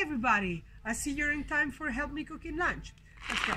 everybody, I see you're in time for Help Me Cooking Lunch. Let's go.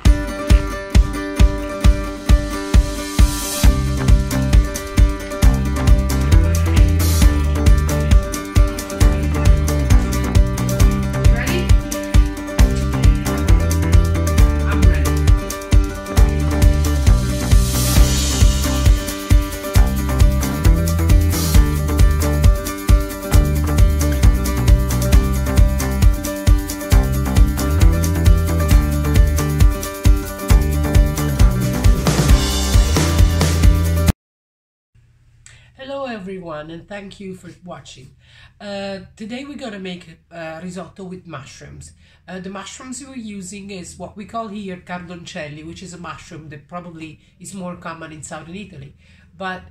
Hello everyone, and thank you for watching. Today we're going to make risotto with mushrooms. The mushrooms we're using is what we call here cardoncelli, which is a mushroom that probably is more common in southern Italy, but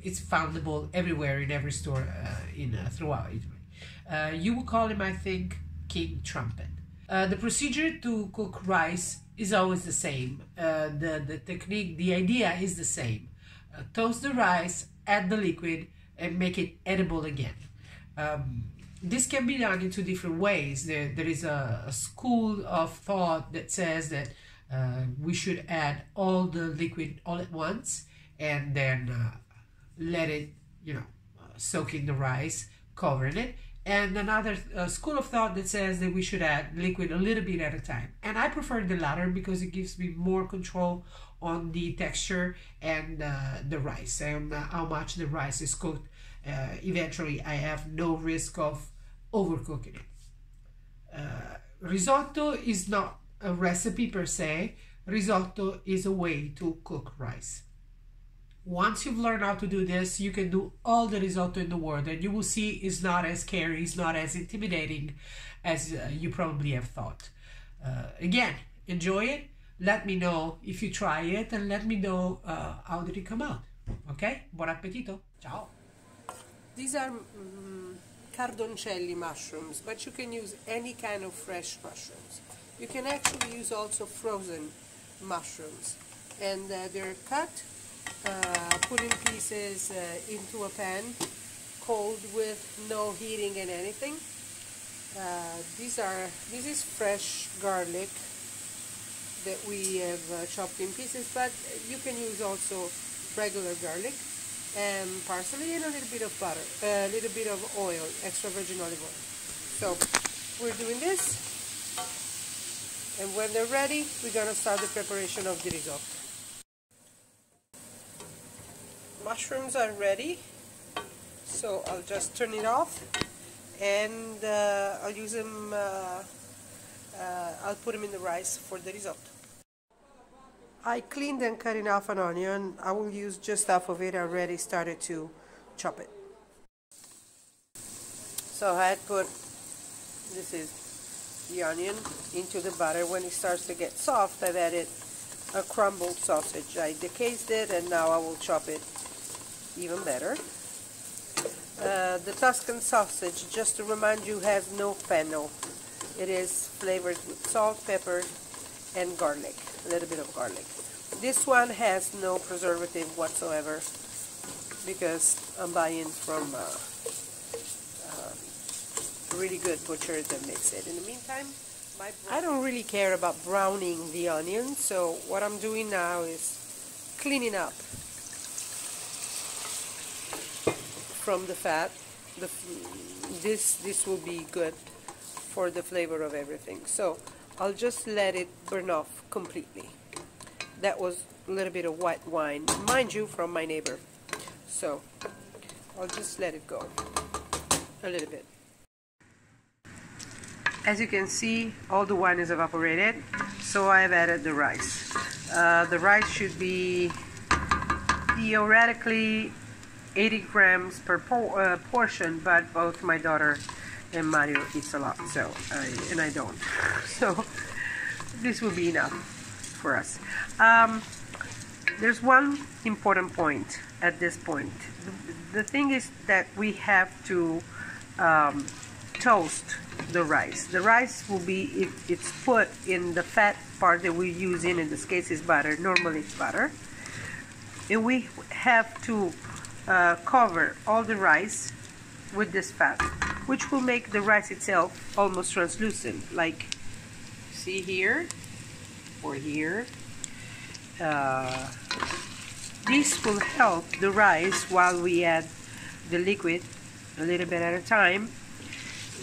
it's foundable everywhere in every store throughout Italy. You will call him, I think, King Trumpet. The procedure to cook rice is always the same. The technique, the idea is the same. Toast the rice, add the liquid, and make it edible again. This can be done in two different ways. There is a school of thought that says that we should add all the liquid all at once and then let it, soak in the rice, covering it. And another school of thought that says that we should add liquid a little bit at a time. And I prefer the latter because it gives me more control on the texture and the rice and how much the rice is cooked. Eventually, I have no risk of overcooking it. Risotto is not a recipe per se. Risotto is a way to cook rice. Once you've learned how to do this, you can do all the risotto in the world, and you will see it's not as scary, it's not as intimidating as you probably have thought. Again, enjoy it. Let me know if you try it, and let me know how did it come out. Okay? Buon appetito. Ciao. These are cardoncelli mushrooms, but you can use any kind of fresh mushrooms. You can actually use also frozen mushrooms, and they're cut, put in pieces into a pan, cold with no heating and anything. This is fresh garlic that we have chopped in pieces, but you can use also regular garlic and parsley and a little bit of butter, a little bit of oil, extra virgin olive oil. So we're doing this, and when they're ready, we're gonna start the preparation of the risotto. Mushrooms are ready, so I'll just turn it off, and I'll use them. I'll put them in the rice for the risotto. I cleaned and cut in half an onion. I will use just half of it. I already started to chop it. So I had put, this is the onion, into the butter. When it starts to get soft, I've added a crumbled sausage. I decased it, and now I will chop it even better. The Tuscan sausage, just to remind you, has no fennel. It is flavored with salt, pepper, and garlic, a little bit of garlic. This one has no preservative whatsoever because I'm buying from really good butchers that makes it. In the meantime, I don't really care about browning the onion, so what I'm doing now is cleaning up from the fat. This will be good for the flavor of everything. So I'll just let it burn off completely. That was a little bit of white wine, mind you, from my neighbor. So I'll just let it go a little bit. As you can see, all the wine is evaporated, so I've added the rice. The rice should be theoretically 80 grams per portion, but both my daughter and Mario eats a lot, so and I don't. So this will be enough for us. There's one important point at this point. The thing is that we have to toast the rice. The rice will be, if it's put in the fat part that we're using, in this case is butter, normally it's butter, and we have to cover all the rice with this fat. which will make the rice itself almost translucent, like see here or here. This will help the rice while we add the liquid a little bit at a time.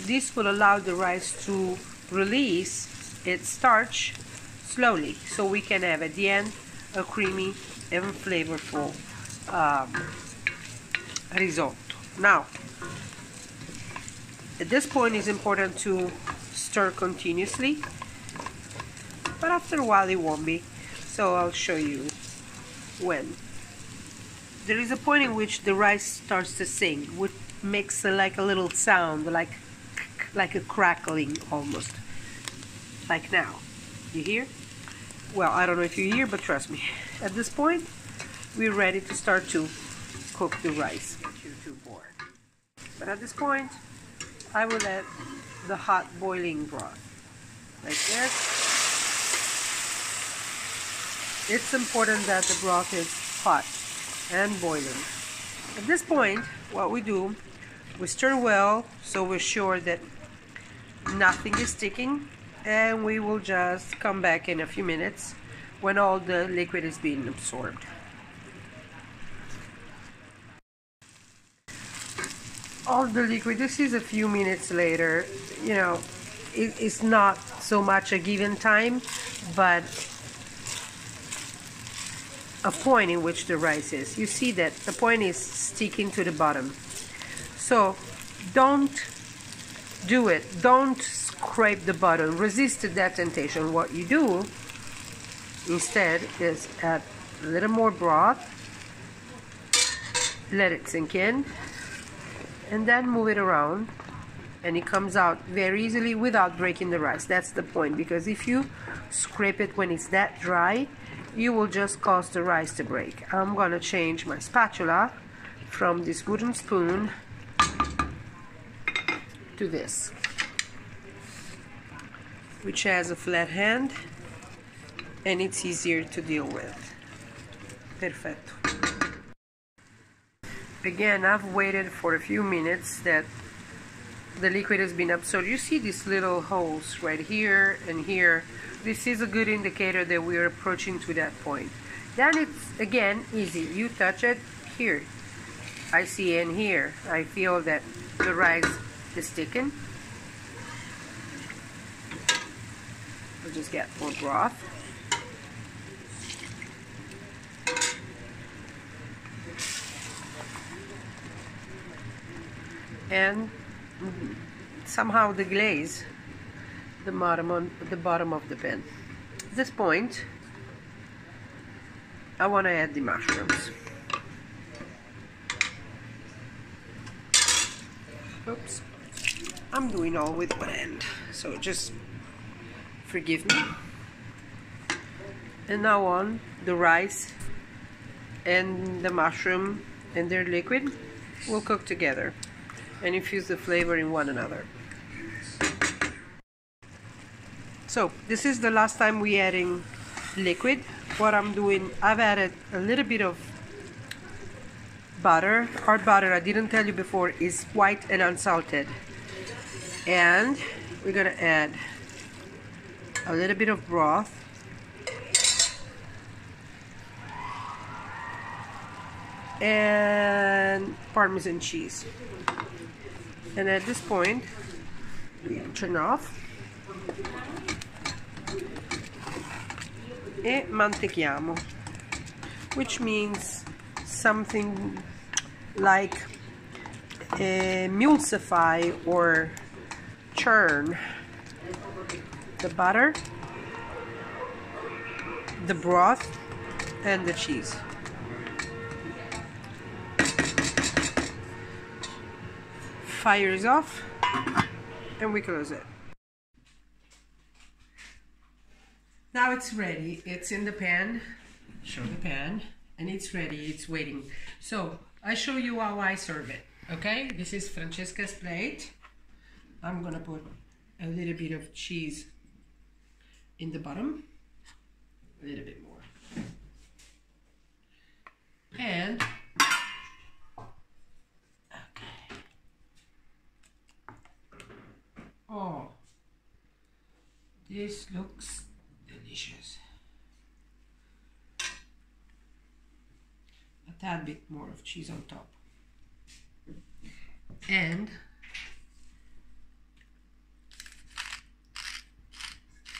This will allow the rice to release its starch slowly, so we can have at the end a creamy and flavorful risotto. Now, at this point it's important to stir continuously, but after a while it won't be, so I'll show you when. There is a point in which the rice starts to sing, which makes like a little sound, like a crackling almost, like now. You hear? Well, I don't know if you hear, but trust me. At this point, we're ready to start to cook the rice. But at this point, I will add the hot boiling broth, like this. It's important that the broth is hot and boiling. At this point, what we do, we stir well, so we're sure that nothing is sticking, and we will just come back in a few minutes when all the liquid is being absorbed. All the liquid, this is a few minutes later. You know, it's not so much a given time, but a point in which the rice is. You see that the point is sticking to the bottom. So don't do it. Don't scrape the bottom. Resist that temptation. What you do instead is add a little more broth, let it sink in, and then move it around, and it comes out very easily without breaking the rice. That's the point, because if you scrape it when it's that dry, you will just cause the rice to break. I'm gonna change my spatula from this wooden spoon to this, which has a flat hand and it's easier to deal with. Perfetto. Again, I've waited for a few minutes that the liquid has been absorbed. You see these little holes right here and here. This is a good indicator that we are approaching to that point. Then it's again easy. You touch it here. I see in here. I feel that the rice is sticking. We'll just get more broth. And somehow the glaze the bottom of the pan. At this point, I want to add the mushrooms. Oops, I'm doing all with one hand, so just forgive me. And now on, the rice and the mushroom and their liquid will cook together and infuse the flavor in one another. So this is the last time we adding liquid. What I'm doing, I've added a little bit of butter. Our butter, I didn't tell you before, is white and unsalted. And we're gonna add a little bit of broth. And Parmesan cheese. And at this point, we turn off. E mantechiamo, which means something like emulsify or churn the butter, the broth, and the cheese. Fire is off, and we close it. Now it's ready. It's in the pan. Show the pan, and it's ready. It's waiting. So I show you how I serve it. Okay, this is Francesca's plate. I'm gonna put a little bit of cheese in the bottom, a little bit more, and okay, Oh, this looks delicious. A tad bit more of cheese on top. And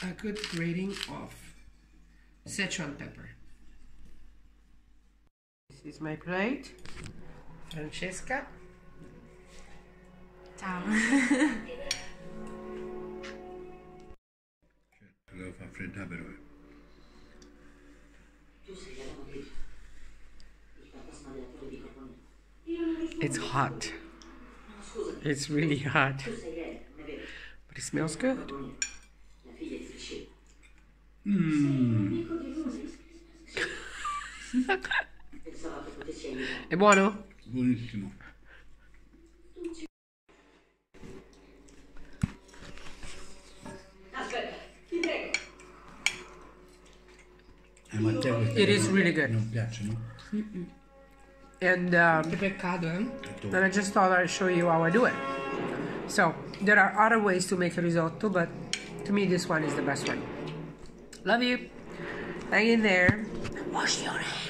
a good grating of Sechuan pepper. This is my plate. Francesca. Ciao. Devo far freddare però. It's hot. It's really hot. But it smells good. È buono? Buonissimo. Ma a te queste It is cose really good. non piacciono? And Che peccato, eh? and I just thought I'd show you how I do it. So there are other ways to make a risotto, but to me this one is the best one. Love you. Hang in there. Wash your hands.